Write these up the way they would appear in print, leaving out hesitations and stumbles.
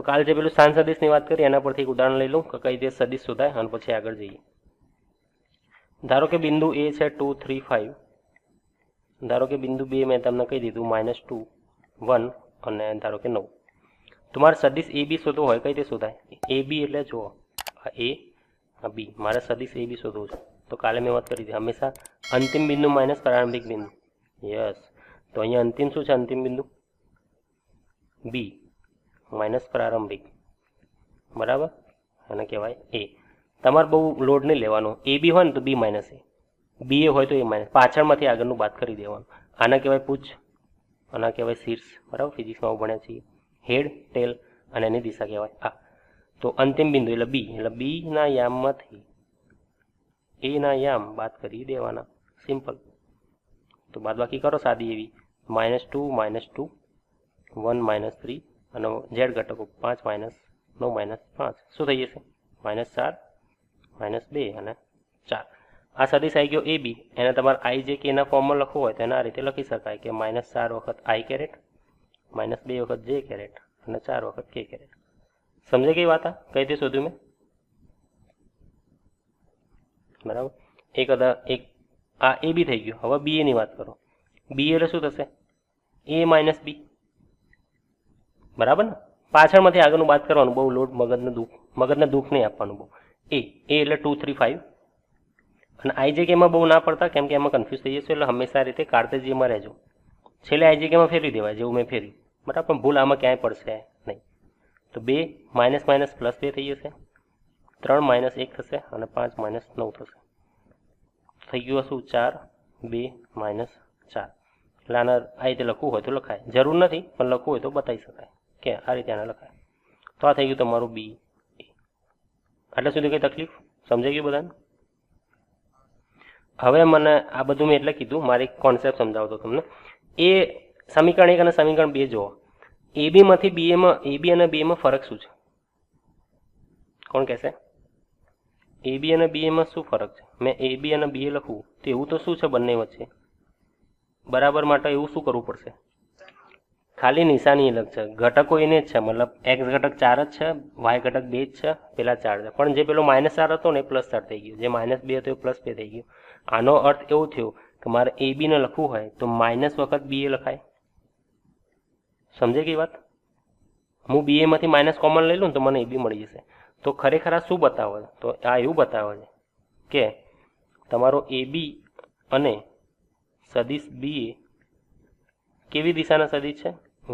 કાલ જે પેલું સ્થાન સદિશની વાત કરી એના પરથી એક ઉદાહરણ લઈ લઉં કે કઈ રીતે સદિશ શોધાય અને પછી આગળ જઈએ. ધારો કે બિંદુ એ છે 2 3 5. ધારો કે બિંદુ 2 મેં તમને કહી દીધું -2 1 અને ધારો કે 9. તમારે સદિશ એ બી શોધવો હોય કઈ રીતે શોધાય? એ બી એટલે જુઓ આ એ આ બી, મારે સદિશ એ બી શોધવું છે. તો કાલે મેં વાત કરી હતી હંમેશા અંતિમ બિંદુ માઇનસ પ્રારંભિક બિંદુ. યસ, તો અહીંયા અંતિમ શું છે? અંતિમ બિંદુ બી માઇનસ પ્રારંભિક, બરાબર, આને કહેવાય એ. તમારે બહુ લોડ નહીં લેવાનો. એ બી હોય ને તો બી માઇનસ એ, બી એ હોય તો એ માઇનસ, પાછળમાંથી આગળનું બાદ કરી દેવાનું. આના કહેવાય પૂછ, આના કહેવાય શીર્ષ, બરાબર, ફિઝિક્સમાં આવું ભણ્યા છીએ. હેડ, ટેલ અને એની દિશા કહેવાય આ. તો અંતિમ બિંદુ એટલે બીના યામમાંથી એના યામ બાદ કરી દેવાના, સિમ્પલ. તો બાદબાકી કરો સાદી એવી, -2 -2 1 -3 અને ઝેડ ઘટકો 5 -9 -5 શું થઈ જશે? -4 -2 અને 4. આ સદિશ આવી ગયો એ બી. એને તમારે આઈ જે કે એના ફોર્મમાં લખવું હોય તો એને આ રીતે લખી શકાય કે -4 વખત આઈ કેરેટ, -2 વખત જે કેરેટ અને 4 વખત કે કેરેટ. સમજાઈ ગઈ વાત? આ કઈ રીતે શોધ્યું મેં? બરાબર. એક આ એ બી થઈ ગયું. હવે બી એની વાત કરો. બી એટલે શું થશે? એ માઇનસ બી, બરાબર ને? પાછળમાંથી આગળનું બાદ કરવાનું, બહુ લોડ મગજને દુઃખ નહીં આપવાનું બહુ. એ એટલે 2 3 5 અને આઈજેકેમાં બહુ ના પડતા, કેમ કે એમાં કન્ફ્યુઝ થઈ જશે. એટલે હંમેશા આ રીતે કાર્ટેશિયનમાં રહેજો. છેલ્લે આઈજેકેમાં ફેરવી દેવાય જેવું મેં ફેર્યું, બરાબર, પણ ભૂલ આમાં ક્યાંય પડશે નહીં. તો 2 -2 થઈ જશે, 3 -1 થશે અને 5 -9 થશે. થઈ ગયું શું? 4 2 -4. એટલે આના આ રીતે લખવું હોય તો લખાય, જરૂર નથી પણ લખવું હોય તો બતાવી શકાય કે આ રીતે આને લખાય. તો આ થઈ ગયું તમારું બી. આટલા સુધી કઈ તકલીફ? સમજાઈ ગયું બધાને? હવે મને આ બધું મેં એટલે કીધું, મારી કોન્સેપ્ટ સમજાવતો તમને. એ સમીકરણ 1 અને સમીકરણ 2 જુઓ. એ બીમાંથી બીએમાં, એ બી અને બીએમાં ફરક શું છે? કોણ કહેશે? એ બી અને બીએમાં શું ફરક છે? મેં એ બી અને બીએ લખવું તો એવું તો શું છે બંને વચ્ચે? બરાબર માટે એવું શું કરવું પડશે? ખાલી નિશાની અલગ છે, ઘટકો એને જ છે. મતલબ એક્સ ઘટક 4 જ છે, વાય ઘટક 2 જ છે, પેલા 4 છે. પણ જે પેલો -4 હતો ને એ +4 થઈ ગયો, જે -2 હતો એ +2 થઈ ગયો. આનો અર્થ એવું થયો કે મારે એ બી ને લખવું હોય તો માઇનસ વખત બી એ લખાય. સમજાઈ ગઈ વાત? હું બીએ માંથી માઇનસ કોમન લઈ લઉં તો મને એ બી મળી જશે. તો ખરેખર આ શું બતાવે છે? તો આ એવું બતાવે છે કે તમારો એ બી અને સદિશ બી એ કેવી દિશાના સદિશ છે?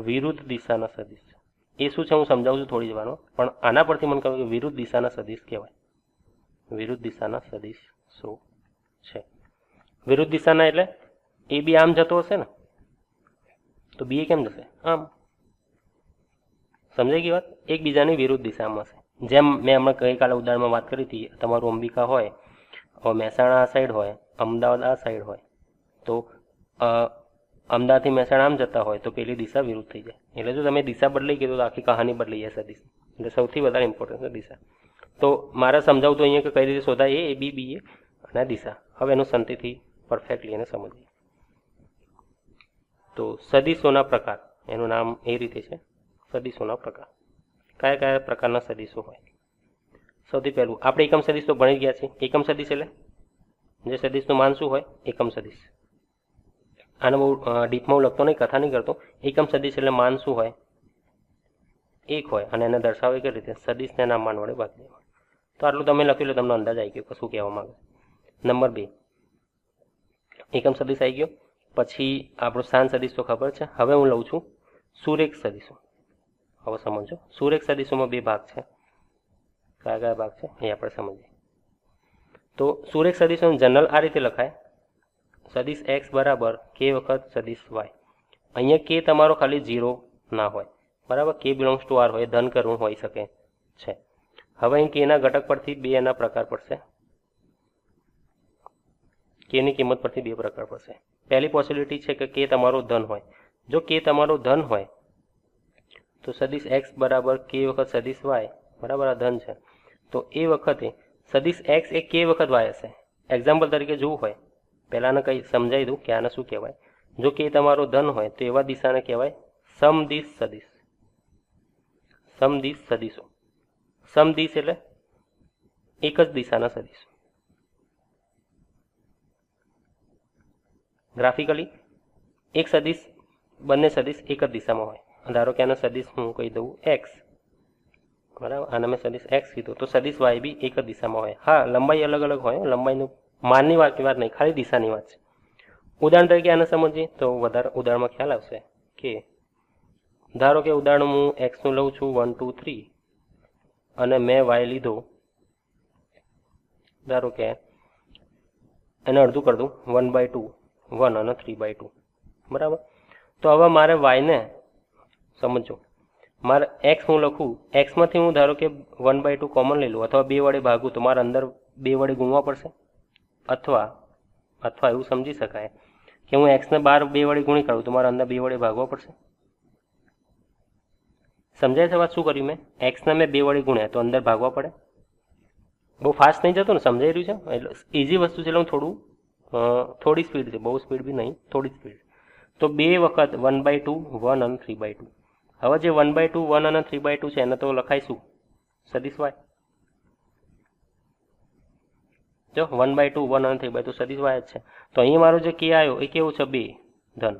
વિરુદ્ધ દિશાના સદિશ છે. એ શું છે હું સમજાવું છું થોડી જ વારમાં, પણ આના પરથી મને કહ્યું કે વિરુદ્ધ દિશાના સદિશ કહેવાય. વિરુદ્ધ દિશાના સદિશ શું છે? વિરુદ્ધ દિશાના એટલે એ બી આમ જતો હશે ને, તો બી એ કેમ જશે? આમ. સમજાઈ ગઈ વાત? એકબીજાની વિરુદ્ધ દિશામાં હશે. જેમ મેં હમણાં ગઈકાલે ઉદાહરણમાં વાત કરી હતી, તમારું અંબિકા હોય, મહેસાણા આ સાઈડ હોય, અમદાવાદ આ સાઈડ હોય, તો અમદાવાદથી મહેસાણા આમ જતા હોય તો પેલી દિશા વિરુદ્ધ થઈ જાય. એટલે જો તમે દિશા બદલાઈ ગઈ તો આખી કહાની બદલાઈ જાય સદિશ. એટલે સૌથી વધારે ઇમ્પોર્ટન્ટ છે દિશા. તો મારે સમજાવું તો અહીંયા કે કઈ રીતે શોધાય એ બી બી એ અને દિશા. હવે એનું શાંતિથી પરફેક્ટલી એને સમજીએ. તો સદિશોના પ્રકાર, એનું નામ એ રીતે છે, સદિશોના પ્રકાર. કયા કયા પ્રકારના સદિશો હોય? સૌથી પહેલું આપણે એકમ સદિશ તો ભણી ગયા છીએ. એકમ સદિશ એટલે જે સદિશનું માન શું હોય? એકમ સદિશ. આને બહુ ડીપમાં હું લખતો નહીં, કથા નહીં કરતો. એકમ સદિશ એટલે માન શું હોય? 1 હોય અને એને દર્શાવે કઈ રીતે? સદિશને નામ માન વડે ભાગી દેવાનું. તો આટલું તમે લખ્યું એટલે તમને અંદાજ આવી ગયો કે શું કહેવા માંગે. નંબર 2, એકમ સદિશ આવી ગયો. પછી આપણો સ્થાન સદિશ તો ખબર છે. હવે હું લઉં છું સુરેખ સદિશો. હવે સમજો, સુરેખ સદિશોમાં 2 ભાગ છે. કયા કયા ભાગ છે એ આપણે સમજીએ. તો સુરેખ સદિશોનું જનરલ આ રીતે લખાય, સદિશ x બરાબર k વખત સદિશ y. અહીંયા k તમારો ખાલી 0 ના હોય, બરાબર, k બિલોંગ્સ ટુ r હોય, ધન કરવું હોઈ શકે છે. હવે અહીં k ના ઘટક પરથી 2 એના પ્રકાર પડશે. k ની કિંમત પરથી 2 પ્રકાર પડશે. પહેલી પોસિબિલિટી છે કે k તમારો ધન હોય. જો k તમારો ધન હોય તો સદિશ x બરાબર k વખત સદિશ y, બરાબર, આ ધન છે, તો એ વખતે સદિશ x એ k વખત y હશે. એક્ઝામ્પલ તરીકે જોવું હોય, પહેલાને કંઈ સમજાવી દઉં કે આને શું કહેવાય. જો કે તમારો ધન હોય તો એવા દિશાને કહેવાય સમદિશ સદિશ. સમદિશ સદીશો. સમદિશ એટલે એક જ દિશાના સદીશો. ગ્રાફિકલી એક સદીશ, બંને સદીશ એક જ દિશામાં હોય. ધારો કે આનો સદીશ હું કહી દઉં એક્સ, બરાબર, આને મેં સદીશ એક્સ કીધું, તો સદીશ વાય બી એક જ દિશામાં હોય. હા, લંબાઈ અલગ અલગ હોય, લંબાઈનું માનની વાત નહીં, ખાલી દિશાની વાત છે. ઉદાહરણ તરીકે આને સમજીએ તો વધારે ઉદાહરણમાં ખ્યાલ આવશે કે ધારો કે ઉદાહરણ હું એક્સનું લઉં છું 1 2 3 અને મેં વાય લીધો, ધારો કે એને અડધું કરી દઉં 1/2, 1 અને 3/2, બરાબર. તો હવે મારે વાયને સમજો, મારે એક્સ હું લખું, એક્સમાંથી હું ધારો કે 1/2 કોમન લઈ લઉં અથવા 2 વડે ભાગું તો મારે અંદર 2 વડે ગુણવા પડશે. અથવા એવું સમજી શકાય કે હું એક્સને બહાર 2 વડે ગુણી કાઢું તો મારે અંદર 2 વડે ભાગવા પડશે. સમજાય છે વાત? શું કર્યું મેં? એક્સને મેં 2 વડે ગુણ્યા તો અંદર ભાગવા પડે. બહુ ફાસ્ટ નહીં જતું ને? સમજાઈ રહ્યું છે? એટલે ઇઝી વસ્તુ છે, એટલે હું થોડી સ્પીડ છે, બહુ સ્પીડ બી નહીં, થોડી સ્પીડ. તો 2 વખત 1/2, 1 અને 3/2. હવે જે 1/2, 1 અને 3/2 છે એને તો લખાઈશું સદીશ વાય. જો 1/2, 1 અને 3/2 સદીશ વાય જ છે. તો અહીં મારો જે કે આવ્યો એ કેવું છે? 2 ધન.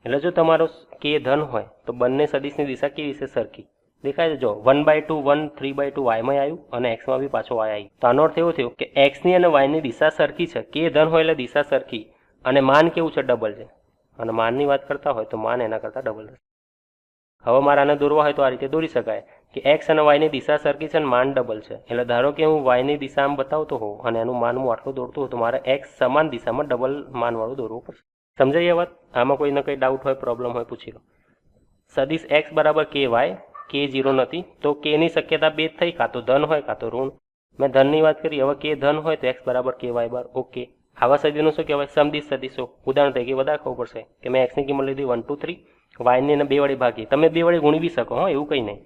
એટલે જો તમારો કે ધન હોય તો બંને સદીશની દિશા કેવી છે? સરખી દેખાય છે. જો 1/2, 1, 3/2 વાયમાં આવ્યું અને એક્સમાં બી પાછો વાય આવ્યું. તો આનો અર્થ એવો થયો કે એક્સની અને વાયની દિશા સરખી છે. કે ધન હોય એટલે દિશા સરખી, અને માન કેવું છે? ડબલ છે. અને માનની વાત કરતા હોય તો માન એના કરતાં ડબલ થશે. હવે મારે આને દોરવા હોય તો આ રીતે દોરી શકાય કે એક્સ અને વાયની દિશા સરખી છે અને માન ડબલ છે. એટલે ધારો કે હું વાયની દિશા આમ બતાવતો હોઉં અને એનું માન હું આટલું દોરતું હોઉં તો મારે એક્સ સમાન દિશામાં ડબલ માનવાળું દોરવું પડશે. સમજાય એ વાત? આમાં કોઈને કંઈ ડાઉટ હોય, પ્રોબ્લેમ હોય, પૂછી લો. સદીશ એક્સ બરાબર કે વાય, કે 0 નથી તો કેની શક્યતા 2 થઈ, કાં તો ધન હોય કાં તો ઋણ. મેં ધનની વાત કરી, હવે કે ધન હોય તો એક્સ બરાબર કે વાય બાર. ઓકે, આવા સદીશનું શું કહેવાય? સમદિશ સદીશો. ઉદાહરણ તરીકે વધારે ખબર પડશે કે મેં એક્સની કિંમત લીધી 1 2 3, વાયને 2 વડે ભાગી. તમે 2 વડે ગુણી બી શકો, હા, એવું કંઈ નહીં,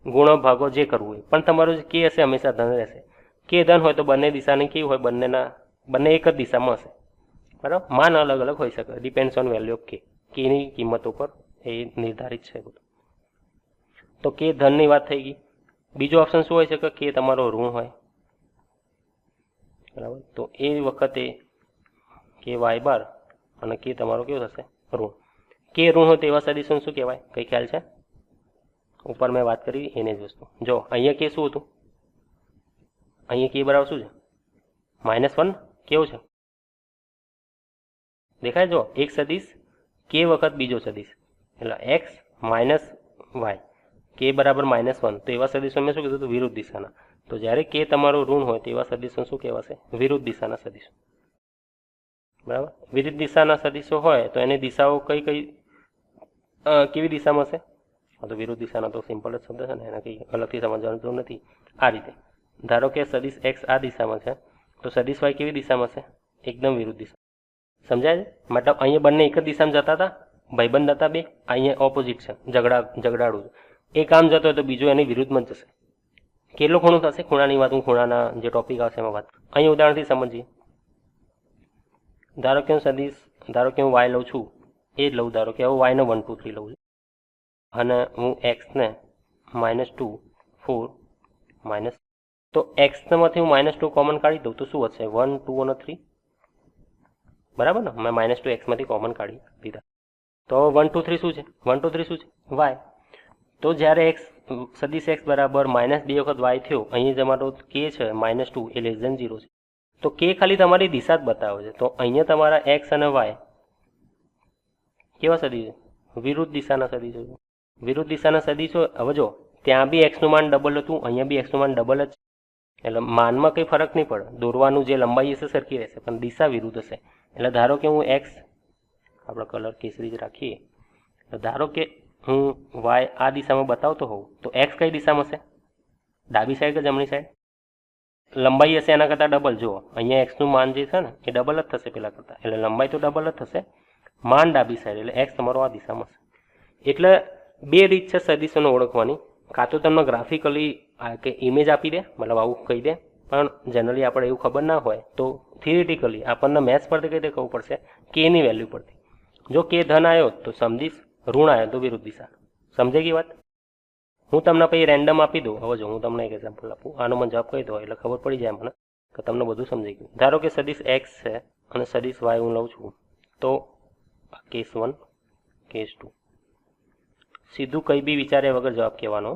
ગુણો ભાગો જે કરવું હોય, પણ તમારું જે કે હશે હંમેશા ધન રહેશે. કે ધન હોય તો બંને દિશાની કેવી હોય? બંને એક જ દિશામાં હશે, બરાબર. માન અલગ અલગ હોઈ શકે, ડિપેન્ડ્સ ઓન વેલ્યુ ઓફ કે. કેની કિંમત ઉપર એ નિર્ધારિત છે બધું. તો કે ધનની વાત થઈ ગઈ. બીજો ઓપ્શન શું હોય છે કે કે તમારો ઋણ હોય, બરાબર. તો એ વખતે કે વાય બાર અને કે તમારો કેવો થશે? ઋણ. કે ઋણ હોય તેવા સદીશોને શું કહેવાય? કઈ ખ્યાલ છે? ઉપર મેં વાત કરી એને જ વસ્તુ. જો અહીંયા કે શું હતું? અહીંયા કે બરાબર શું છે? -1. કેવું છે? દેખાય? જો એક સદીશ કે વખત બીજો સદીશ, એટલે એક્સ માઇનસ વાય, કે બરાબર -1. તો એવા સદીશો મેં શું કીધું હતું? વિરુદ્ધ દિશાના. તો જ્યારે કે તમારો ઋણ હોય તેવા સદીશો શું કહેવાશે? વિરુદ્ધ દિશાના સદીશો, બરાબર. વિરુદ્ધ દિશાના સદીશો હોય તો એની દિશાઓ કેવી દિશામાં હશે? તો વિરુદ્ધ દિશાના તો સિમ્પલ જ શબ્દ છે ને, એને કંઈ અલગથી સમજવાનું જરૂર નથી. આ રીતે ધારો કે સદીશ એક્સ આ દિશામાં છે તો સદીશ વાય કેવી દિશામાં છે? એકદમ વિરુદ્ધ દિશા. સમજાય છે? મતલબ અહીંયા બંને એક જ દિશામાં જતા હતા, ભાઈબંધ હતા બે, અહીંયા ઓપોઝિટ છે, ઝઘડાડું. એક આમ જતો હોય તો બીજો એની વિરુદ્ધમાં જ જશે. કેટલો ખૂણો થશે? ખૂણાની વાત હું ખૂણાના જે ટોપિક આવશે એમાં વાત. અહીં ઉદાહરણથી સમજીએ. ધારો કે હું વાય લઉં છું, એ જ લઉં. ધારો કે હવે વાયને 1 2 3 લઉં છું અને હું એક્સને -2 4 તો એક્સમાંથી હું -2 કોમન કાઢી દઉં તો શું વધશે? 1 2 અને 3, બરાબર ને? મેં -2 એક્સમાંથી કોમન કાઢી દીધા. તો 1 2 3 શું છે? 1 2 3 શું છે? વાય. તો જ્યારે સદીશ એક્સ બરાબર -2 વખત વાય થયો, અહીં તમારો કે છે -2 એ <0 છે. તો કે ખાલી તમારી દિશા જ બતાવે છે. તો અહીંયા તમારા એક્સ અને વાય કેવા સદીશો? વિરુદ્ધ દિશાના સદીશો. વિરુદ્ધ દિશાના સદીશો. હવે જો ત્યાં બી એક્સનું માન ડબલ હતું, અહીંયા બી એક્સનું માન ડબલ જ, એટલે માનમાં કંઈ ફરક નહીં પડે. દોરવાનું જે લંબાઈ હશે સરખી રહેશે, પણ દિશા વિરુદ્ધ હશે. એટલે ધારો કે હું એક્સ, આપણે કલર કેસરી જ રાખીએ, ધારો કે હું વાય આ દિશામાં બતાવતો હોઉં તો એક્સ કઈ દિશામાં હશે? ડાબી સાઈડ કે જમણી સાઈડ? લંબાઈ હશે એના કરતાં ડબલ. જુઓ અહીંયા એક્સનું માન જે છે ને એ ડબલ જ થશે પેલા કરતાં, એટલે લંબાઈ તો ડબલ જ થશે. માન ડાબી સાઈડ એટલે એક્સ તમારો આ દિશામાં હશે. એટલે બે રીત છે સદીશોને ઓળખવાની. કાં તો તમને ગ્રાફિકલી કે ઇમેજ આપી દે, મતલબ આવું કહી દે, પણ જનરલી આપણે એવું ખબર ના હોય તો થિયરિટિકલી આપણને મેથ્સ પરથી કઈ રીતે ખબર પડશે? કેની વેલ્યુ પરથી. જો કે ધન આવ્યો તો સમદીશ, ઋણ આવ્યો તો વિરુદ્ધ દિશા. સમજાઈ ગઈ વાત? હું તમને પછી રેન્ડમ આપી દઉં. હવે જો હું તમને એક એક્ઝામ્પલ આપું, આનો મને જવાબ કહી દો એટલે ખબર પડી જાય મને કે તમને બધું સમજાઈ ગયું. ધારો કે સદિશ એક્સ છે અને સદિશ વાય હું લઉં છું, તો કેસ 1 કેસ 2 સીધું કંઈ બી વિચાર્યા વગર જવાબ કહેવાનો.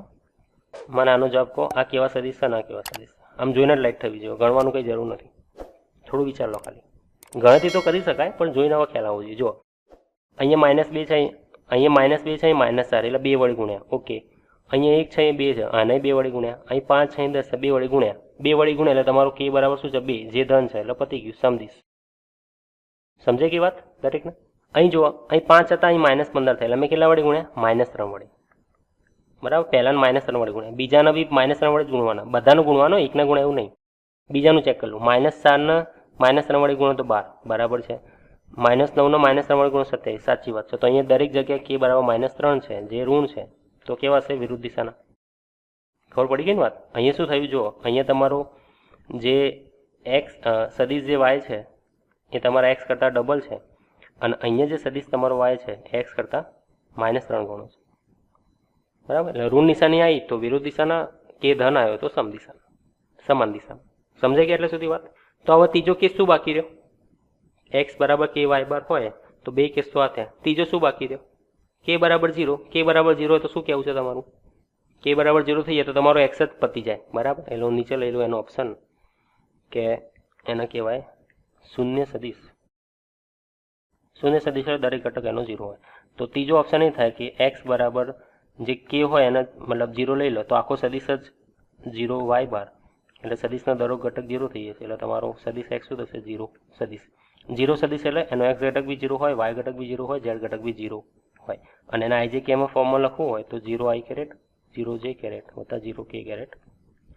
મને આનો જવાબ કહો, આ કેવા સદિશ છે ને આ કેવા સદિશ. આમ જોઈને જ લાઈટ થવી જોઈએ, ગણવાનું કંઈ જરૂર નથી. થોડું વિચાર લો ખાલી. ગણતરી તો કરી શકાય પણ જોઈને આવો ખ્યાલ આવવો જોઈએ. જો અહીંયા -2 છે, અહીંયા -2 છે, અહીં -4 એટલે 2 વડે ગુણ્યા. ઓકે, અહીંયા 1 છે, અહીં 2 છે, આને 2 વડે ગુણ્યા. અહીં 5 છે, અહીં 10 છે, 2 વડે ગુણ્યા. 2 વડે ગુણ્યા એટલે તમારું કે બરાબર શું છે? 2, જે ધન છે એટલે પતી ગયું. સમજીશ, સમજાય ગઈ વાત દરેકને? અહીં જુઓ, અહીં 5 હતા, અહીં -15 થાય એટલે મેં કેટલા વડે ગુણ્યા? -3 વડે. બરાબર, પહેલાને -3 વડે ગુણ્યા, બીજાના બી -3 વડે જ ગુણવાના. બધાનું ગુણવાનો, એકના ગુણ્યા એવું નહીં. બીજાનું ચેક કરી લો. -4 ને -3 વડે ગુણો તો 12 બરાબર છે. -9 ને -3 વડે ગુણો 27, સાચી વાત છે. તો અહીંયા દરેક જગ્યાએ કે બરાબર -3 છે, જે ઋણ છે. તો કેવા છે? વિરુદ્ધ દિશાના. ખબર પડી ગઈ ને વાત? અહીંયા શું થયું? જુઓ, અહીંયા તમારો જે એક્સ સદિશ જે વાય છે એ તમારા એક્સ કરતાં ડબલ છે, અને અહીંયા જે સદિશ તમારો વાય છે એક્સ કરતાં -3 ગણો છે. બરાબર, એટલે ઋણ નિશાની આવી તો વિરુદ્ધ દિશાના, કે ધન આવ્યો તો સમ દિશાના, સમાન દિશામાં. સમજાઈ ગયા એટલે સુધી વાત? તો હવે ત્રીજો કેસ શું બાકી રહ્યો? એક્સ બરાબર કે વાય બાર હોય તો 2 કેસ તો આ થયા. ત્રીજો શું બાકી રહ્યો? કે બરાબર 0. કે બરાબર 0 હોય તો શું કહેવું છે તમારું? કે બરાબર 0 થઈ જાય તો તમારો એક્સ જ પતી જાય. બરાબર, એટલે હું નીચે લઈ લઉં એનો ઓપ્શન કે એને કહેવાય શૂન્ય સદિશ. શૂન્ય સદિશ એટલે દરેક ઘટક એનો 0 હોય. તો ત્રીજો ઓપ્શન એ થાય કે એક્સ બરાબર જે કે હોય એને મતલબ 0 લઈ લો તો આખો સદિશ જ 0 વાય બાર, એટલે સદિશનો દરેક ઘટક 0 થઈ જશે. એટલે તમારો સદિશ એક્સ શું થશે? 0 સદિશ. 0 સદિશ એટલે એનો એક્સ ઘટક બી 0 હોય, વાય ઘટક બી 0 હોય, ઝેડ ઘટક બી 0 હોય. અને એના આઈ જે કેમાં ફોર્મમાં લખવું હોય તો 0 i કેરેટ 0 j કેરેટ વત્તા 0 k કેરેટ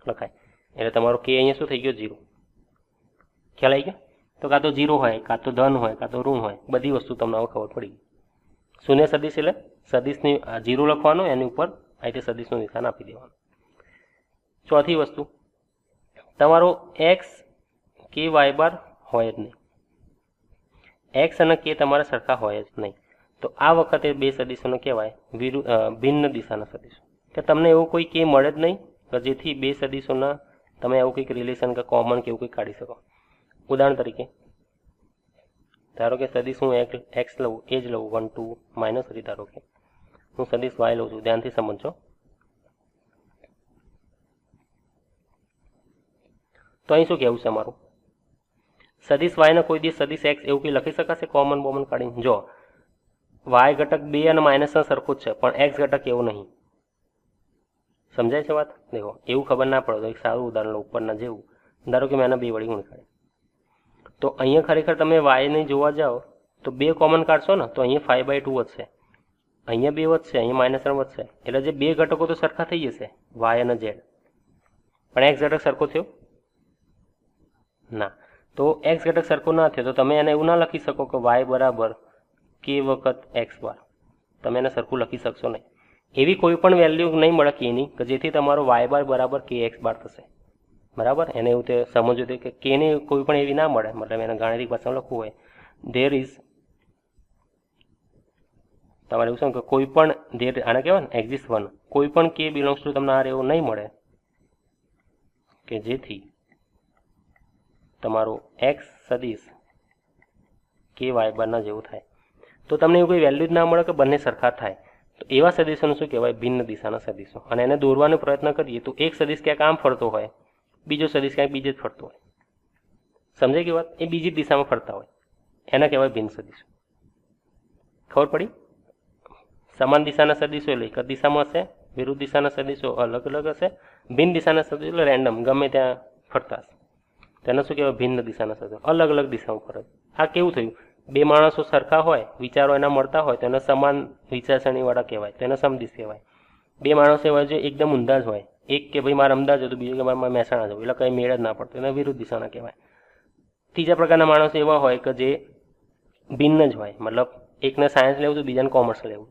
લખાય. એટલે તમારો કે અહીંયા શું થઈ ગયો? 0. ખ્યાલ આવી ગયો? તો કાં તો 0 હોય, કાં તો ધન હોય, કાં તો ઋણ હોય, બધી વસ્તુ તમને હવે ખબર પડી. શૂન્ય સદિશ એટલે સદિશની 0 લખવાનો, એની ઉપર આ રીતે સદિશનું નિશાન આપી દેવાનું. ચોથી વસ્તુ, તમારો એક્સ કે વાય બાર હોય જ નહીં. એક્સ અને કે તમારા સરખા હોય જ નહીં. તો આ વખતે બે સદિશોને કહેવાય ભિન્ન દિશાના સદિશો. કે તમને એવું કોઈ કે મળે જ નહીં કે જેથી બે સદિશોના તમે એવું કંઈક રિલેશન કે કોમન કે એવું કંઈક કાઢી શકો. ઉદાહરણ તરીકે ધારો કે સદિશ હું એક્સ લઉં, એ જ લઉં 1 2 -3. ધારો કે હું સદિશ વાય લઉં છું, ધ્યાનથી સમજો. તો અહીં શું કહેવું છે અમારું? સદિશ વાયને કોઈ દિવસ સદિશ એક્સ એવું કંઈ લખી શકાશે કોમન બોમન કાઢીને? જો વાય ઘટક 2 અને -1 સરખું જ છે, પણ એક્સ ઘટક એવું નહીં. સમજાય છે વાત? દેખો, એવું ખબર ના પડે તો એક સારું ઉદાહરણ લો ઉપરના જેવું. ધારો કે મેં એના 2 વડે ગુણ કાઢે, તો અહીંયા ખરેખર તમે વાયને જોવા જાઓ તો 2 કોમન કાઢશો ને તો અહીંયા 5/2 વધશે, અહીંયા 2 વધશે, અહીંયા -3 વધશે. એટલે જે 2 ઘટકો તો સરખા થઈ જશે, વાય અને ઝેડ. પણ એક્સ ઘટક સરખો થયો ના. તો એક્સ ઘટક સરખો ના થયો તો તમે એને એવું ના લખી શકો કે વાય બરાબર કે વખત એક્સ બાર. તમે એને સરખું લખી શકશો નહીં. એવી કોઈ પણ વેલ્યુ નહીં મળે કેની કે જેથી તમારો વાય બાર બરાબર કે એક્સ બાર થશે. બરાબર, એને એવું તે સમજવું હતું કે કેની કોઈ પણ એવી ના મળે. મતલબ એને ગાણિતિક ભાષામાં લખવું હોય ધેર ઇઝ, તમારે એવું સમજ કે કોઈ પણ ધેર, આને કહેવાય ને એક્ઝિસ્ટ વન, કોઈ પણ કે બિલોંગ્સ ટુ તમને આ એવું નહીં મળે કે જેથી તમારું એક્સ સદિશ કે વાય બારના જેવું થાય. તો તમને એવું કોઈ વેલ્યુ જ ના મળે કે બંને સરખા થાય. તો એવા સદિશોને શું કહેવાય? ભિન્ન દિશાના સદિશો. અને એને દોરવાનો પ્રયત્ન કરીએ તો એક સદિશ ક્યાંક આમ ફરતો હોય, બીજો સદિશ ક્યાંક બીજે જ ફરતો હોય. સમજાય કે વાત? એ બીજી જ દિશામાં ફરતા હોય, એના કહેવાય ભિન્ન સદિશો. ખબર પડી? સમાન દિશાના સદિશો એટલે એક જ દિશામાં હશે, વિરુદ્ધ દિશાના સદિશો અલગ અલગ હશે, ભિન્ન દિશાના સદિશો એટલે રેન્ડમ ગમે ત્યાં ફરતા હશે. તેને શું કહેવાય? ભિન્ન દિશાના સદિશો, અલગ અલગ દિશામાં ફરે. આ કેવું થયું? બે માણસો સરખા હોય, વિચારો એના મળતા હોય તો એને સમાન વિચારસરણીવાળા કહેવાય, તો એને સમદિશ કહેવાય. બે માણસો એવા જે એકદમ ઊંધા જ હોય, એક કે ભાઈ મારે અમદાવાદ જતું, બીજું કે મારે મહેસાણા જવું, એટલે કંઈ મેળ જ ના પડતો, એને વિરુદ્ધ દિશાના કહેવાય. ત્રીજા પ્રકારના માણસો એવા હોય કે જે ભિન્ન જ હોય, મતલબ એકને સાયન્સ લેવું છે, બીજાને કોમર્સ લેવું.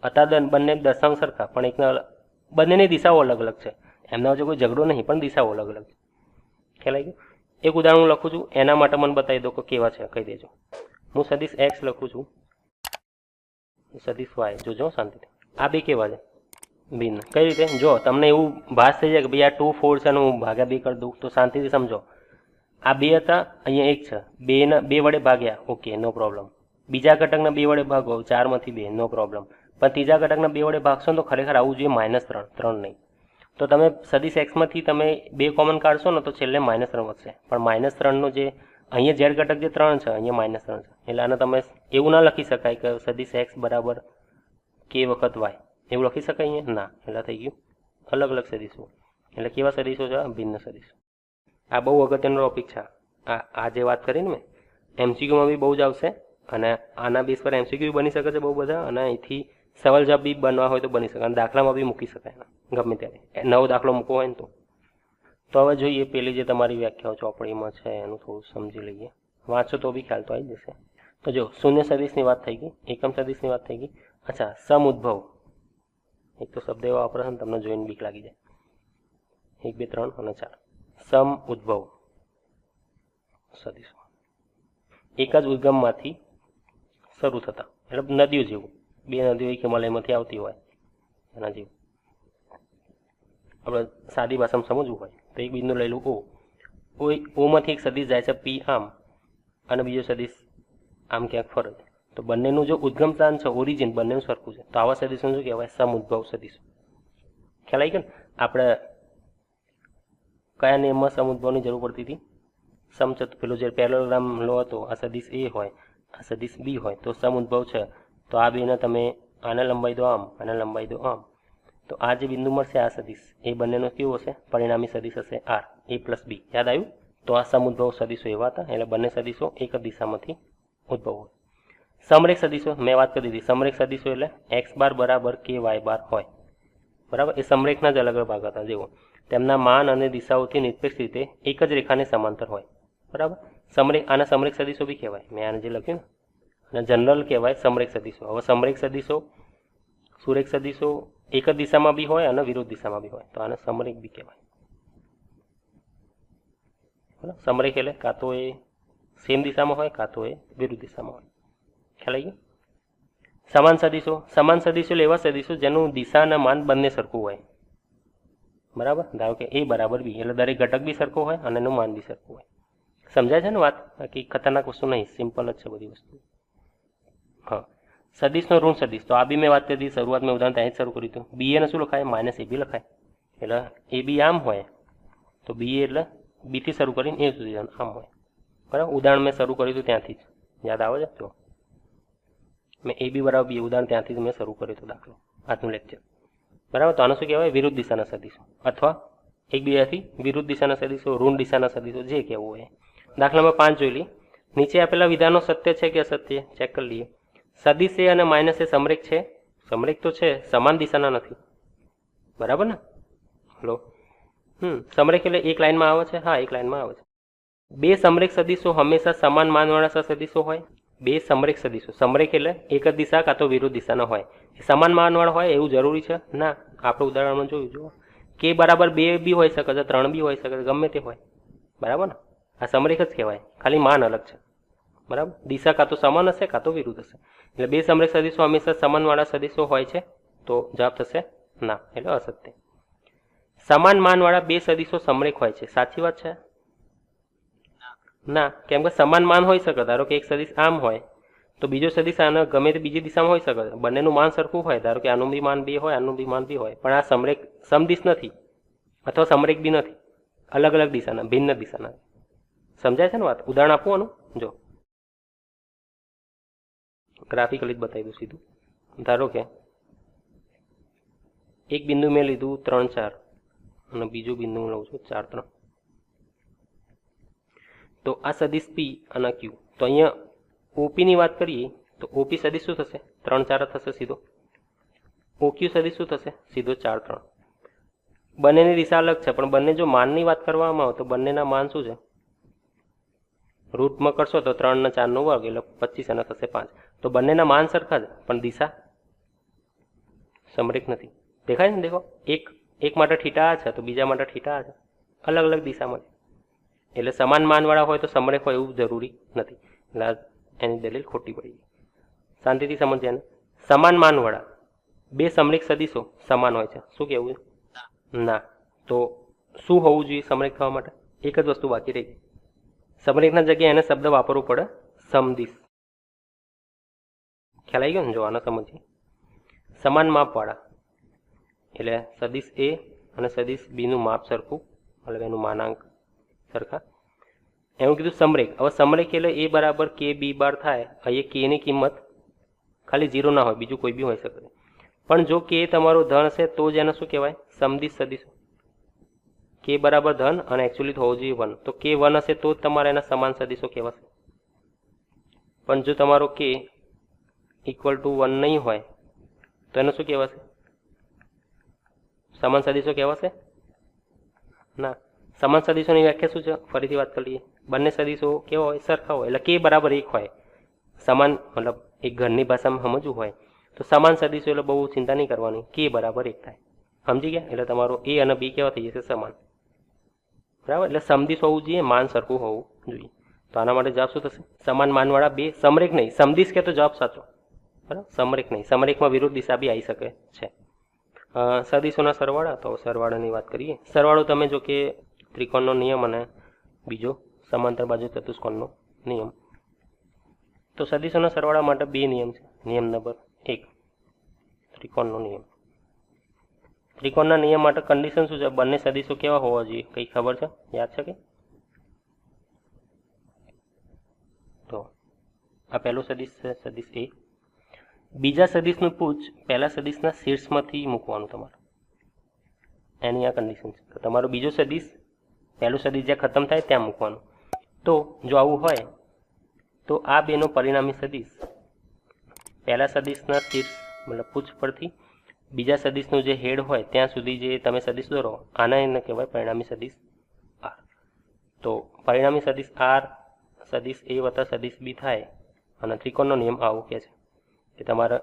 અત્યારે બંને દશાંશ સરખા, પણ એકના બંનેની દિશાઓ અલગ અલગ છે. એમના વચ્ચે કોઈ ઝઘડો નહીં, પણ દિશાઓ અલગ અલગ છે. ખ્યાલ આવી ગયો? એક ઉદાહરણ હું લખું છું, એના માટે મને બતાવી દો કે કેવા છે, કહી દેજો. હું સદિશ એક્સ લખું છું, સદિશ વાય, જોજો શાંતિથી. આ બે કેવા છે? ભિન્ન કઈ રીતે? જો તમને એવું ભાસ થઈ જાય કે ભાઈ આ 2 4 છે અને હું ભાગ્યા 2 કરી દઉં, તો શાંતિથી સમજો. આ 2 હતા, અહીંયા 1 છે, 2 વડે ભાગ્યા, ઓકે, નો પ્રોબ્લેમ. બીજા ઘટકના 2 વડે ભાગો, 4માંથી 2, નો પ્રોબ્લેમ. પણ ત્રીજા ઘટકના 2 વડે ભાગશો તો ખરેખર આવવું જોઈએ -3, 3 નહીં. તો તમે સદિશ એક્સમાંથી તમે 2 કોમન કાઢશો ને તો છેલ્લે -3 વધશે. પણ -3નો જે અહીંયા ઝેડ ઘટક જે 3 છે, અહીંયા -3 છે. એટલે આને તમે એવું ના લખી શકાય કે સદિશ એક્સ બરાબર કે વખત વાય, એવું લખી શકાય અહીંયા? ના. એટલે થઈ ગયું અલગ અલગ સદિશો. એટલે કેવા સદિશો છે? ભિન્ન સદિશો. આ બહુ અગત્યનો ટોપિક છે. આ જે વાત કરીને મેં એમસીક્યુમાં બી બહુ જ આવશે, અને આના બેઝ પર એમસીક્યુ બની શકે છે બહુ બધા, અને અહીંથી સવાલ જવાબ બી બનવા હોય તો બની શકે, અને દાખલામાં બી મૂકી શકાય ગમે ત્યારે, નવો દાખલો મૂકવો હોય ને તો હવે જોઈએ પેલી જે તમારી વ્યાખ્યાઓ ચોપડીમાં છે એનું થોડું સમજી લઈએ. વાંચો તો બી ખ્યાલ તો આવી જશે. તો જો શૂન્ય સદિશની વાત થઈ ગઈ, એકમ સદિશની વાત થઈ ગઈ. અચ્છા, સમઉદ્ભવ. એક તો શબ્દ એવો વાપરે છે ને તમને જોઈને બીક લાગી જાય. 1 2 3 અને 4 સમઉદ્ભવ સદિશો એક જ ઉદ્ગમમાંથી શરૂ થતા, એટલે નદીઓ જેવું. 2 નદીઓ એક હિમાલયમાંથી આવતી હોય એના જેવું. આપણે સાદી ભાષામાં સમજવું હોય તો એક બિંદુ લઈ લઉં ઓમાંથી એક સદિશ જાય છે પી આમ, અને બીજો સદિશ આમ ક્યાંક ફરે છે. તો બંનેનું જો ઉદ્ગમ સ્થાન છે, ઓરિજિન બંનેનું સરખું છે, તો આવા સદિશોને શું કહેવાય? સમઉદ્ભવ સદિશો. ખ્યાલ આવી ગયો ને? આપણે કયા નિયમમાં સમઉદ્ભવની જરૂર પડતી હતી? પેલું જે પેરેલગ્રામ લો હતો, આ સદિશ એ હોય, આ સદિશ બી હોય, તો સમઉદ્ભવ છે. તો આ બેને તમે આને લંબાઈ દો આમ, આને લંબાઈ દો આમ, તો આ જે બિંદુ મળશે આ સદિશ, એ બંનેનો કેવો હશે? પરિણામી સદિશ હશે આર, a + b. યાદ આવ્યું? તો આ સમઉદ્ભવ સદિશો એવા હતા. એટલે બંને સદિશો એક જ દિશામાંથી ઉદ્ભવ હોય. સમરેખ સદિશો મેં વાત કરી દીધી. સમરેખ સદિશો એટલે x બાર બરાબર k y બાર હોય, બરાબર? એ સમરેખના જ અલગ અલગ ભાગ હતા. જેવો તેમના માન અને દિશાઓથી નિરપેક્ષ રીતે એક જ રેખાને સમાંતર હોય, બરાબર? આના સમરેખ સદિશો બી કહેવાય. મેં આને જે લખ્યું ને, અને જનરલ કહેવાય સમરેખ સદિશો. હવે સમરેખ સદિશો, સુરેખ સદિશો એક જ દિશામાં બી હોય અને વિરુદ્ધ દિશામાં બી હોય, તો આને સમરેખ બી કહેવાય. બરાબર? સમરેખ એટલે કાં તો એ સેમ દિશામાં હોય, કાં તો એ વિરુદ્ધ દિશામાં હોય. ખ્યાલ આવી ગયો? સમાન સદિશો. સમાન સદિશો એવા સદિશો જેનું દિશા અને માન બંને સરખું હોય, બરાબર? ધારો કે a બરાબર b, એટલે દરેક ઘટક બી સરખો હોય અને એનું માન બી સરખું હોય. સમજાય છે ને વાત? બાકી ખતરનાક વસ્તુ નહીં, સિમ્પલ જ છે બધી વસ્તુ. હા, સદિશનો ઋણ સદિશ, તો આ બી મેં વાત કરી દીધી શરૂઆતમાં, ઉદાહરણ ત્યાં જ શરૂ કર્યું હતું. b એને શું લખાય? -ab લખાય. એટલે a b આમ હોય તો b એટલે b થી શરૂ કરીને a સુધી આમ હોય, બરાબર? ઉદાહરણ મેં શરૂ કર્યું હતું ત્યાંથી જ, યાદ આવે છે? તો મેં a b બરાબર b ઉદાહરણ ત્યાંથી જ મેં શરૂ કર્યું હતું દાખલો, આજનું લેક્ચર, બરાબર? તો આને શું કહેવાય? વિરુદ્ધ દિશાના સદિશો, અથવા એકબીજાથી વિરુદ્ધ દિશાના સદિશો, ઋણ દિશાના સદિશો, જે કહેવું હોય. દાખલામાં 5 જોઈ લઈએ. નીચે આપેલા વિધાનો સત્ય છે કે અસત્ય? ચેક કરી લઈએ. સદિશ એ અને માઇનસ એ સમરેખ છે? સમરેખ તો છે, સમાન દિશાના નથી, બરાબર ને? હલો, સમરેખ એટલે એક લાઈનમાં આવે છે? હા, એક લાઈનમાં આવે છે. 2 સમરેખ સદિશો હંમેશા સમાન માનવાળા સદિશો હોય. 2 સમરેખ સદિશો, સમરેખ એટલે એક જ દિશા કાં તો વિરુદ્ધ દિશાના હોય. સમાન માનવાળા હોય એવું જરૂરી છે? ના. આપણે ઉદાહરણમાં જોયું, જુઓ, k બરાબર 2 બી હોઈ શકે છે, 3 બી હોઈ શકે છે, ગમે તે હોય, બરાબર ને? આ સમરેખ જ કહેવાય, ખાલી માન અલગ છે, બરાબર? દિશા કાં તો સમાન હશે કાં તો વિરુદ્ધ હશે. એટલે 2 સમરેખ સદિશો હંમેશા સમાનવાળા સદિશો હોય છે? તો જવાબ થશે ના, એટલે અસત્ય. સમાન માનવાળા 2 સદિશો સમરેખ હોય છે, સાચી વાત છે? ના, કેમ કે સમાન માન હોઈ શકે. ધારો કે એક સદિશ આમ હોય તો બીજો સદિશ આને ગમે તે બીજી દિશામાં હોઈ શકે, બંનેનું માન સરખું હોય. ધારો કે આનું બી માન 2 હોય, આનું બી માન 2 હોય, પણ આ સમરેખ સમદિશ નથી, અથવા સમરેખ બી નથી, અલગ અલગ દિશાના, ભિન્ન દિશાના. સમજાય છે ને વાત? ઉદાહરણ આપું આનું, જો ગ્રાફિકલી જ બતાવી દઉં સીધું. ધારો કે એક બિંદુ મેં લીધું 3 4 અને બીજું બિંદુ હું લઉં છું 4 3. તો આ સદિશ p અને q. તો અહીંયા OP ની વાત કરીએ તો OP સદિશ શું થશે? 3 4 થશે સીધો. OQ સદિશ શું થશે? સીધો 4 3. બંનેની દિશા અલગ છે, પણ બંને જો માનની વાત કરવામાં આવે તો બંનેના માન શું છે? રૂટમાં કરશો તો 3 ને 4 નો વર્ગ એટલે 25 અને થશે 5. તો બંનેના માન સરખા છે, પણ દિશા સમરેખ નથી. દેખાય ને? દેખો, એક માટે થીટા છે તો બીજા માટે થીટા છે, અલગ અલગ દિશામાં છે. એટલે સમાન માનવાળા હોય તો સમરેખ હોય એવું જરૂરી નથી. એટલે એની દલીલ ખોટી પડી ગઈ. શાંતિથી સમજ્યા ને? સમાન માનવાળા બે સમરેખ સદીશો સમાન હોય છે, શું કહેવું છે? ના. તો શું હોવું જોઈએ સમરેખ થવા માટે? એક જ વસ્તુ બાકી રહી, સમરેખના જગ્યાએ એને શબ્દ વાપરવો પડે સમદિશ. ખ્યાલ આવી ગયો ને? જો આને સમજીએ, સમાન માપવાળા એટલે સદિશ એ અને સદિશ બીનું માપ સરખું, મતલબ એનું માનાંક સરખા, એવું કીધું સમરેખ. હવે સમરેખ એટલે એ બરાબર કે બી બાર થાય. અહીંયા કે ની કિંમત ખાલી 0 ના હોય, બીજું કોઈ બી હોઈ શકે. પણ જો કે તમારો ધન છે તો જ એને શું કહેવાય? સમદિશ સદિશો. કે બરાબર ધન અને એકચ્યુઅલી હોવો જોઈએ 1, તો કે 1 હશે તો જ તમારે એના સમાન સદિશો કહેવાશે. પણ જો તમારો કે ઇક્વલ ટુ 1 નહીં હોય તો એને શું કહેવાશે? સમાન સદિશો કહેવાશે ના. સમાન સદિશોની વ્યાખ્યા શું છે? ફરીથી વાત કરી લઈએ. બંને સદિશો કેવા હોય? સરખા હોય. એટલે કે બરાબર 1 હોય, સમાન, મતલબ એક ઘરની ભાષામાં સમજવું હોય તો સમાન સદિશો એટલે બહુ ચિંતા નહીં કરવાની, કે બરાબર 1 થાય. સમજી ગયા? એટલે તમારો એ અને બી કેવા થઈ જશે? સમાન. બરાબર. એટલે સમદિશ હોવું જોઈએ, માન સરખું હોવું જોઈએ. તો આના માટે જવાબ શું થશે? સમાન માનવાળા બે સમરેખ નહીં, સમદિશ કે તો જવાબ સાચો. બરાબર. સમરેખ નહીં, સમરેખમાં વિરુદ્ધ દિશા બી આવી શકે છે. સદિશોના સરવાળા, તો સરવાળાની વાત કરીએ. સરવાળો તમે જો કે ત્રિકોણનો નિયમ અને બીજો સમાંતર બાજુ ચતુષ્કોણનો નિયમ. તો સદિશોના સરવાળા માટે બે નિયમ છે. નિયમ નંબર 1, ત્રિકોણનો નિયમ. ત્રિકોણના નિયમ માટે કન્ડિશન શું છે? બંને સદિશો કેવા હોવા જોઈએ? કંઈ ખબર છે? યાદ છે કે? તો આ પહેલો સદિશ છે, સદિશ એ. બીજા સદિશનું પૂછ પહેલા સદિશના શીર્ષમાંથી મૂકવાનું તમારે, એની આ કન્ડિશન છે. તો તમારો બીજો સદિશ પહેલું સદિશ જ્યાં ખતમ થાય ત્યાં મૂકવાનું. તો જો આવું હોય તો આ બેનો પરિણામી સદિશ પહેલા સદિશના શીર્ષ મતલબ પૂછ પરથી બીજા સદિશનું જે હેડ હોય ત્યાં સુધી જે તમે સદિશ દોરો, આના એને કહેવાય પરિણામી સદિશ આર. તો પરિણામી સદિશ આર સદિશ એ વત્તા સદિશ બી થાય. અને ત્રિકોણનો નિયમ આવું કહે છે કે તમારે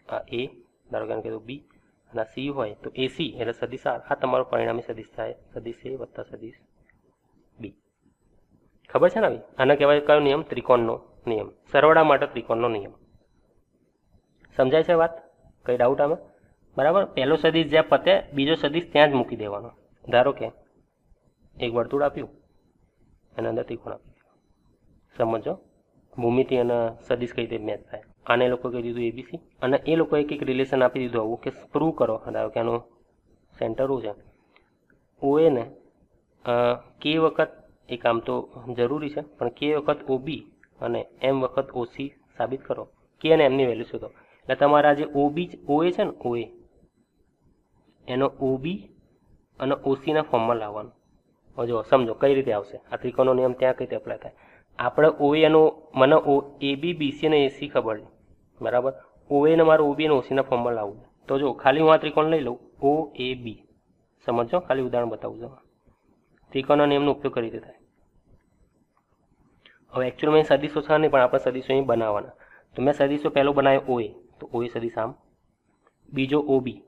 આ એ, ધારો કે કીધું બી, અને સી હોય તો એસી એટલે સદિશ આર, આ તમારો પરિણામી સદિશ થાય, સદિશ એ વત્તા સદિશ બી. ખબર છે ને? આવી આને કહેવાય કયો નિયમ? ત્રિકોણનો નિયમ. સરવાળા માટે ત્રિકોણનો નિયમ. સમજાય છે વાત? કઈ ડાઉટ આમાં? બરાબર. પહેલો સદિશ જ્યાં પતે બીજો સદિશ ત્યાં જ મૂકી દેવાનો. ધારો કે એક વર્તુળ આપ્યું, એના અંદર ત્રિકોણ આપી દીધું. સમજો ભૂમિતિ અને સદિશ કઈ રીતે મેચ થાય. આને લોકો કહી દીધું એબીસી, અને એ લોકોએ એક રિલેશન આપી દીધું આવું કે પ્રૂવ કરો. ધારો કે આનું સેન્ટર શું છે? ઓએ ને કે વખત, એક આમ તો જરૂરી છે પણ કે વખત ઓબી અને એમ વખત ઓસી સાબિત કરો. કે અને એમની વેલ્યુ શોધો. એટલે તમારા જે ઓબી ઓએ છે ને, ઓએ એનો ઓબી અને ઓસીના ફોર્મમાં લાવવાનું. હવે જો સમજો કઈ રીતે આવશે આ ત્રિકોણનો નિયમ, ત્યાં કઈ રીતે એપ્લાય થાય. આપણે ઓએ એનો મને એબી બીસી અને એસી ખબર છે, બરાબર. ઓએ ને મારે ઓબી અને ઓસીના ફોર્મમાં લાવવું. તો જો ખાલી હું આ ત્રિકોણ લઈ લઉં ઓ એ બી, સમજો, ખાલી ઉદાહરણ બતાવું છું. ત્રિકોણના નિયમનો ઉપયોગ કરી રીતે થાય. હવે એકચ્યુઅલમાં સદિશો છે નહીં, પણ આપણે સદિશો અહીં બનાવવાના. તો મેં સદિશો પહેલો બનાવ્યો ઓએ, તો ઓએ સદિશ આમ, બીજો ઓબી,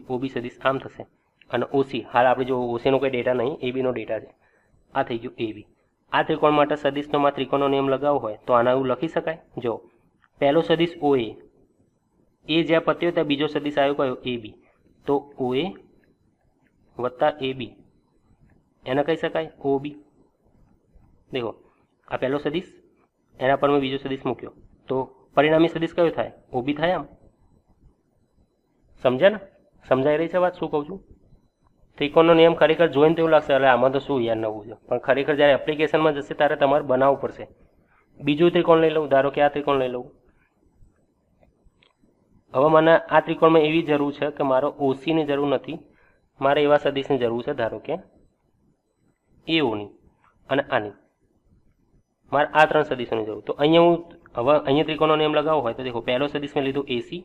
ઓબી સદિશ આમ થશે, અને ઓસી, હાલ આપણે જો ઓસીનો કોઈ ડેટા નહીં, એબીનો ડેટા છે, આ થઈ ગયું એબી. આ ત્રિકોણ માટે સદિશમાં ત્રિકોણનો નિયમ લગાવવો હોય તો આના એવું લખી શકાય. જો પહેલો સદિશ ઓએ, એ જ્યાં પત્યો ત્યાં બીજો સદિશ આવ્યો કયો? એબી. તો ઓએ વત્તા એબી એને કહી શકાય ઓબી. દેખો આ પહેલો સદિશ, એના પર મેં બીજો સદિશ મૂક્યો, તો પરિણામી સદિશ કયો થાય? ઓબી થાય. આમ સમજ્યા ને? સમજાઈ રહી છે વાત શું કહું છું? ત્રિકોણનો નિયમ ખરેખર જોઈને તો એવું લાગશે એટલે આમાં તો શું યાર નવું છે, પણ ખરેખર જ્યારે એપ્લિકેશનમાં જશે ત્યારે તમારે બનાવવું પડશે. બીજું ત્રિકોણ લઈ લઉં, ધારો કે આ ત્રિકોણ લઈ લઉં. હવે મને આ ત્રિકોણમાં એવી જરૂર છે કે મારો ઓસીની જરૂર નથી, મારે એવા સદિશની જરૂર છે, ધારો કે એઓની અને આની, મારે આ ત્રણ સદિશોની જરૂર. તો અહીંયા હું હવે અહીંયા ત્રિકોણનો નિયમ લગાવવો હોય તો દેખો પહેલો સદિશ મેં લીધું એસી,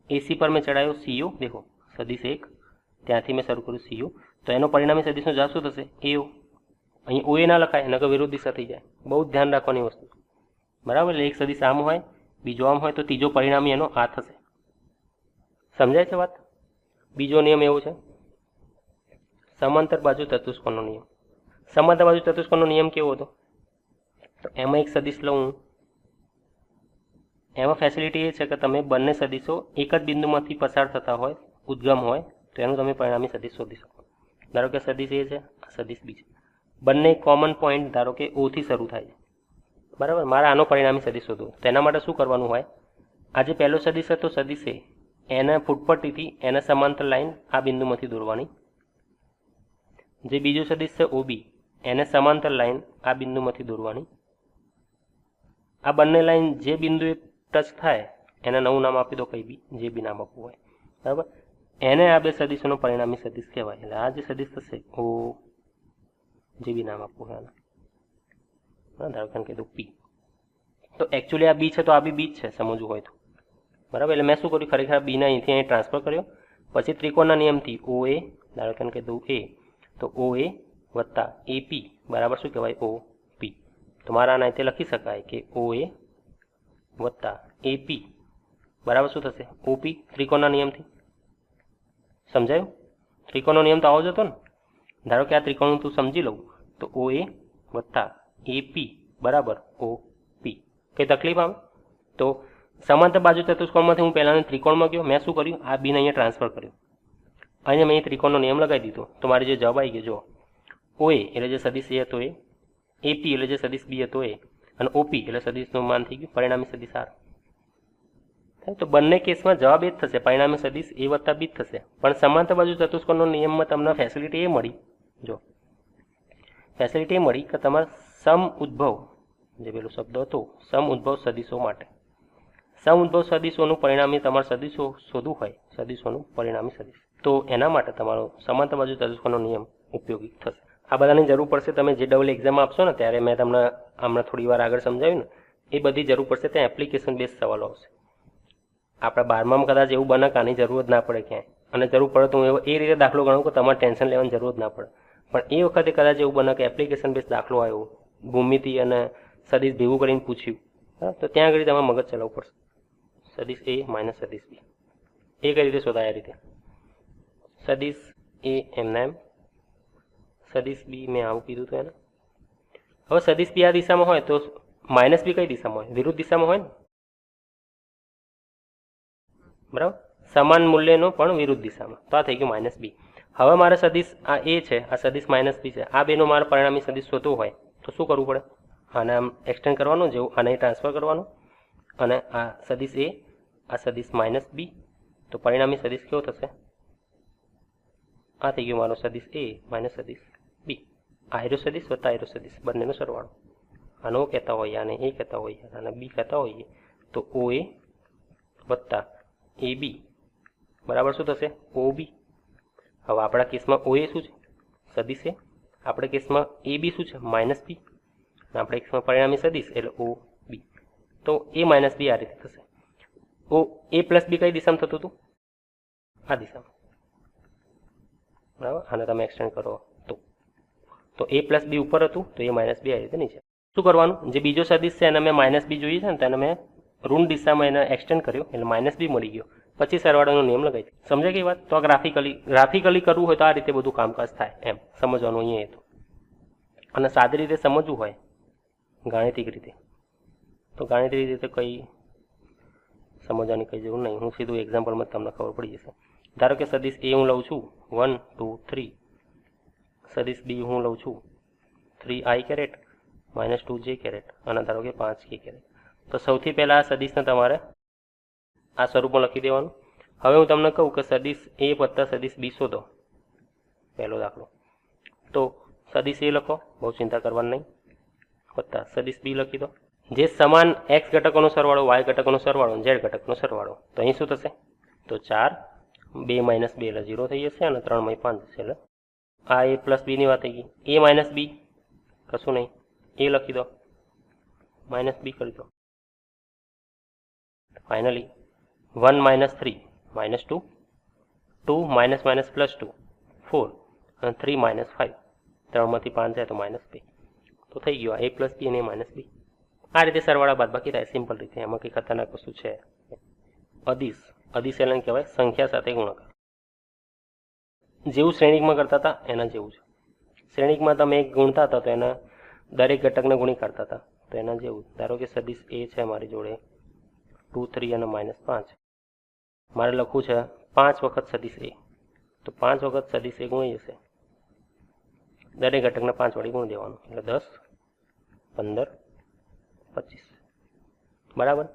એસી પર મેં ચડાયો સીઓ. દેખો સદિશ એક, ત્યાંથી મેં શરૂ કર્યું સીઓ, તો એનો પરિણામી સદિશનો જવાબ શું થશે? એઓ. અહીં ઓએ ના લખાય, નકર વિરુદ્ધ દિશા થઈ જાય. બહુ ધ્યાન રાખવાની વસ્તુ, બરાબર. એટલે એક સદિશ આમ હોય, બીજો આમ હોય, તો ત્રીજો પરિણામી એનો આ થશે. સમજાય છે વાત? બીજો નિયમ એવો છે સમાંતર બાજુ ચતુષ્કોણનો નિયમ. સમાંતર બાજુ ચતુષ્કોણનો નિયમ કેવો હતો? તો એમાં એક સદિશ લઉં, એમાં ફેસિલિટી એ છે કે તમે બંને સદીશો એક જ બિંદુમાંથી પસાર થતા હોય, ઉદ્ગમ હોય, તો એનું તમે પરિણામી સદીશ શોધી શકો. ધારો કે સદીશ એ છે, સદીશ બી છે, બંને કોમન પોઈન્ટ ધારો કે ઓ થી શરૂ થાય છે, બરાબર. મારે આનો પરિણામી સદીશ શોધવો, તેના માટે શું કરવાનું હોય? આ જે પહેલો સદીશ હતો સદીશ એ, એને ફૂટપટ્ટીથી એને સમાંતર લાઈન આ બિંદુમાંથી દોરવાની. જે બીજું સદીશ છે ઓબી, એને સમાંતર લાઈન આ બિંદુમાંથી દોરવાની. આ બંને લાઈન જે બિંદુએ ટચ થાય એને નવું નામ આપી દો, કંઈ બી, જે બી નામ આપવું હોય, બરાબર. એને આ બે સદીશોનો પરિણામી સદીશ કહેવાય. એટલે આ જે સદીશ થશે ઓ, જે બી નામ આપવું હોય એના, ધારો કે કહી દઉં પી. તો એકચ્યુઅલી આ બી છે તો આ બી જ છે, સમજવું હોય તો, બરાબર. એટલે મેં શું કર્યું, ખરેખર બીને અહીંથી અહીં ટ્રાન્સફર કર્યો. પછી ત્રિકોણના નિયમથી ઓ એ, ધારો કે કહી દઉં એ, તો ઓ એ વત્તા એપી બરાબર શું કહેવાય? ઓ પી. તો મારા આના રીતે લખી શકાય કે ઓ એ વત્તા એપી બરાબર શું થશે? ઓપી. ત્રિકોણના નિયમથી સમજાયું? ત્રિકોણનો નિયમ તો આવો જ હતો ને. ધારો કે આ ત્રિકોણ તું સમજી લઉં તો ઓ એ વત્તા એપી બરાબર ઓ પી. કંઈ તકલીફ આવે? તો સમાંતર બાજુ ચતુષ્કોણમાંથી હું પહેલાં ત્રિકોણમાં ગયો, મેં શું કર્યું? આ બીને અહીંયા ટ્રાન્સફર કર્યું, અહીંયા મેં ત્રિકોણનો નિયમ લગાવી દીધો, તો મારી જે જવાબ આવી ગયો જો ઓ એ એટલે જે સદીશ એ હતો એ, એપી એટલે જે સદીશ બી હતો એ, અને ઓપી એટલે સદીશનું માન થઈ ગયું પરિણામી સદીશ આર. તો બંને કેસમાં જવાબ એ જ થશે, પરિણામી સદીશ એ વત્તા બી જ થશે. પણ સમાંતર બાજુ ચતુષ્કોણનો નિયમમાં તમને ફેસિલિટી એ મળી, જો ફેસિલિટી એ મળી કે તમારે સમ ઉદ્ભવ, જે પેલો શબ્દ હતો સમ ઉદ્ભવ સદીશો માટે, સમ ઉદ્ભવ સદીશોનું પરિણામી તમારે સદીશો શોધવું હોય, સદીશોનું પરિણામી સદીશ, તો એના માટે તમારો સમાંતર બાજુ ચતુષ્કોણનો નિયમ ઉપયોગી થશે. આ બધાની જરૂર પડશે તમે જે ડબલ એક્ઝામ આપશો ને ત્યારે મેં તમને હમણાં થોડી વાર આગળ સમજાવ્યું ને, એ બધી જરૂર પડશે. ત્યાં એપ્લિકેશન બેઝ સવાલો આવશે. આપણા 12માં કદાચ એવું બને કે આની જરૂર જ ના પડે ક્યાંય, અને જરૂર પડે તો હું એ રીતે દાખલો ગણું કે તમારે ટેન્શન લેવાની જરૂર જ ના પડે. પણ એ વખતે કદાચ એવું બને કે એપ્લિકેશન બેઝ દાખલો આવ્યો, ભૂમિતિ અને સદીશ ભેગું કરીને પૂછ્યું, તો ત્યાં આગળ તમારે મગજ ચલાવવું પડશે. સદીશ એ માઇનસ સદીશ બી એ કઈ રીતે શોધાય? આ રીતે સદીશ એ એમના એમ, સદીશ બી મેં આવું કીધું હતું એને. હવે સદીશ બી આ દિશામાં હોય તો માઇનસ બી કઈ દિશામાં હોય? વિરુદ્ધ દિશામાં હોય ને, બરાબર. સમાન મૂલ્યનો પણ વિરુદ્ધ દિશામાં, તો આ થઈ ગયું માઇનસ બી. હવે મારે સદીશ આ એ છે, આ સદીશ માઇનસ બી છે, આ બેનો મારે પરિણામી સદીશ શોધવું હોય તો શું કરવું પડે? આને આમ એક્સટેન્ડ કરવાનું, જેવું આને ટ્રાન્સફર કરવાનું, અને આ સદીશ એ, આ સદીશ માઇનસ બી, તો પરિણામી સદીશ કેવો થશે? આ થઈ ગયો મારો સદીશ એ માઇનસ સદીશ બી. આયરો સદીશ વત્તા આયરો સદીશ બંનેનો સરવાળો. આનો કહેતા હોઈએ, આને એ કહેતા હોઈએ, આને બી કહેતા હોઈએ, તો ઓ એ વત્તા એ બી બરાબર શું થશે? ઓ બી. હવે આપણા કેસમાં ઓ એ શું છે? સદીશ એ. આપણા કેસમાં એ બી શું છે? માઇનસ બી. આપણા કેસમાં પરિણામી સદીશ એટલે ઓ બી. તો એ માઇનસ બી આ રીતે થશે. ઓ એ પ્લસ બી કઈ દિશામાં થતું હતું? આ દિશામાં, બરાબર. આને તમે એક્સટેન્ડ કરો તો એ પ્લસ બી ઉપર હતું, તો એ માઇનસ બી આ રીતે નીચે. શું કરવાનું? જે બીજો સદીશ છે એને મેં માઇનસ બી જોઈએ છે ને, તેને મેં ઋણ દિશામાં એને એક્સટેન્ડ કર્યો એટલે માઇનસ બી મળી ગયો. પછી સરવાળાનો નિયમ લગાવી. સમજાય કઈ વાત? તો આ ગ્રાફિકલી કરવું હોય તો આ રીતે બધું કામકાજ થાય, એમ સમજવાનું અહીંયા હતું. અને સાદી રીતે સમજવું હોય ગાણિતિક રીતે, તો ગાણિતિક રીતે કંઈ સમજવાની કંઈ જરૂર નહીં. હું સીધું એક્ઝામ્પલમાં તમને ખબર પડી જશે. ધારો કે સદીશ એ હું લઉં છું 1 2 3, સદીશ બી હું લઉં છું 3i કેરેટ -2j કેરેટ, અને ધારો કે 5k કેરેટ. તો સૌથી પહેલાં આ સદીશને તમારે આ સ્વરૂપમાં લખી દેવાનું. હવે હું તમને કહું કે સદીશ એ વત્તા સદીશ બી શોધો, પહેલો દાખલો. તો સદીશ એ લખો, બહુ ચિંતા કરવાની નહીં, વત્તા સદીશ બી લખી દો. જે સમાન એક્સ ઘટકોનો સરવાળો, વાય ઘટકોનો સરવાળો, ઝેડ ઘટકનો સરવાળો. તો અહીં શું થશે? તો 4, 2 - 2 એટલે 0 થઈ જશે, અને 3 માંથી 5 થશે. એટલે આ એ પ્લસ બીની વાત થઈ ગઈ. એ માઇનસ બી કશું નહીં, એ લખી દો, માઇનસ બી કરી દો. ફાઇનલી 1 - 3 -2, 2 - +2 4, અને 3 - 5, 3 માંથી 5 જાય તો -2. તો થઈ ગયું આ એ પ્લસ બી અને એ માઇનસ બી. આ રીતે સરવાળા બાદબાકી થાય, સિમ્પલ રીતે. એમાં કંઈ ખતરનાક વસ્તુ છે. અદિશ, અદિશ એટલે કહેવાય સંખ્યા સાથે ગુણાકાર. જેવું શ્રેણિકમાં કરતા હતા એના જેવું છે. શ્રેણિકમાં તમે એક ગુણતા હતા તો એના દરેક ઘટકને ગુણી કાઢતા હતા, તો એના જેવું. ધારો કે સદીશ એ છે મારી જોડે, 2 3 અને -5 મારે લખવું છે 5 વખત સદિશ એ, તો 5 વખત સદિશ એ ગુણી જશે, દરેક ઘટકને 5 વડે ગુણી દેવાનું, એટલે 10 15 25 બરાબર.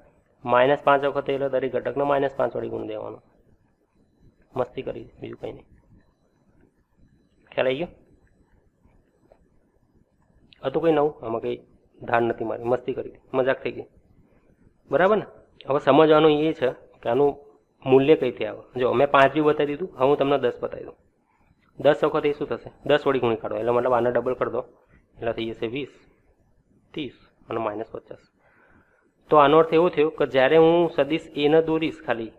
-5 વખતે એટલે દરેક ઘટકને -5 વડે ગુણી દેવાનું. મસ્તી કરી, બીજું કંઈ નહીં. ખ્યાલ આવી ગયો? હતું કંઈ નવું? આમાં કંઈ ધાર નથી મારી, મસ્તી કરી, મજાક થઈ ગઈ, બરાબર ને. હવે સમજવાનું એ છે કે આનું મૂલ્ય કઈથી આવે. જો મેં 5 બી બતાવી દીધું, હવે હું તમને 10 બતાવી દઉં. 10 વખત એ શું થશે? 10 વડે ગુણી કાઢો, એટલે મતલબ આને ડબલ કરી દો, એટલે થઈ જશે 20 30 અને -50. તો આનો અર્થ એવો થયો કે જ્યારે હું સદિશ એને દોરીશ, ખાલી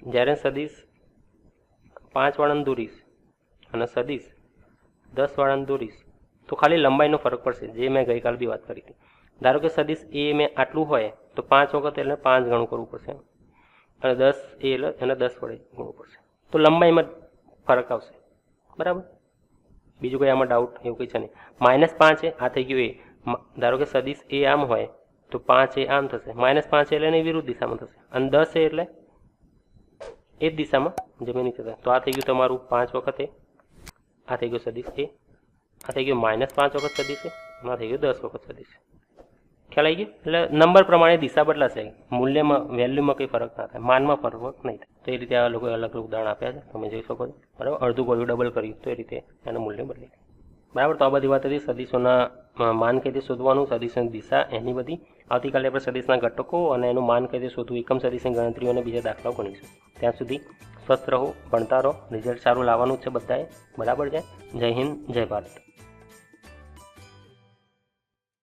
જ્યારે સદિશ 5 વાળાને દોરીશ અને સદિશ 10 વાળાને દોરીશ, તો ખાલી લંબાઈનો ફરક પડશે, જે મેં ગઈકાલ બી વાત કરી હતી. ધારો કે સદિશ એ મેં આટલું હોય તો 5 વખત એટલે 5 ગણું કરવું પડશે, અને 10 એ એટલે એને 10 વડે ગુણવું પડશે, તો લંબાઈમાં ફરક આવશે, બરાબર. બીજું કંઈ આમાં ડાઉટ એવું કંઈ છે નહીં. -5 છે, આ થઈ ગયું એ. ધારો કે સદિશ એ આમ હોય તો 5 એ આમ થશે, -5 એટલે એની વિરુદ્ધ દિશામાં થશે, અને 10 એટલે એ જ દિશામાં જમીન નીચે થશે. તો આ થઈ ગયું તમારું 5 વખત એ, આ થઈ ગયું સદિશ એ, આ થઈ ગયું -5 વખત સદિશ એ, આ થઈ ગયું 10 વખત સદિશ એ. ખ્યાલ આવી ગયો? એટલે નંબર પ્રમાણે દિશા બદલાશે, મૂલ્યમાં વેલ્યુમાં કંઈ ફરક ના થાય, માનમાં ફરક નહીં થાય. તો એ રીતે આ લોકોએ અલગ અલગ ઉદાહરણ આપ્યા છે, તમે જોઈ શકો છો, બરાબર. અડધું કર્યું, ડબલ કર્યું, તો એ રીતે એનું મૂલ્ય બદલી, બરાબર. તો આ બધી વાત હતી સદિશોના માન કઈ રીતે શોધવાનું, સદિશોની દિશા, એની બધી. આવતીકાલે આપણે સદિશના ઘટકો અને એનું માન કઈ રીતે શોધવું, એકમ સદિશની ગણતરીઓ અને બીજા દાખલાઓ ગણીશું. ત્યાં સુધી સ્વસ્થ રહો, ભણતા રહો, રિઝલ્ટ સારું લાવવાનું જ છે બધાએ, બરાબર છે. જય હિન્દ, જય ભારત.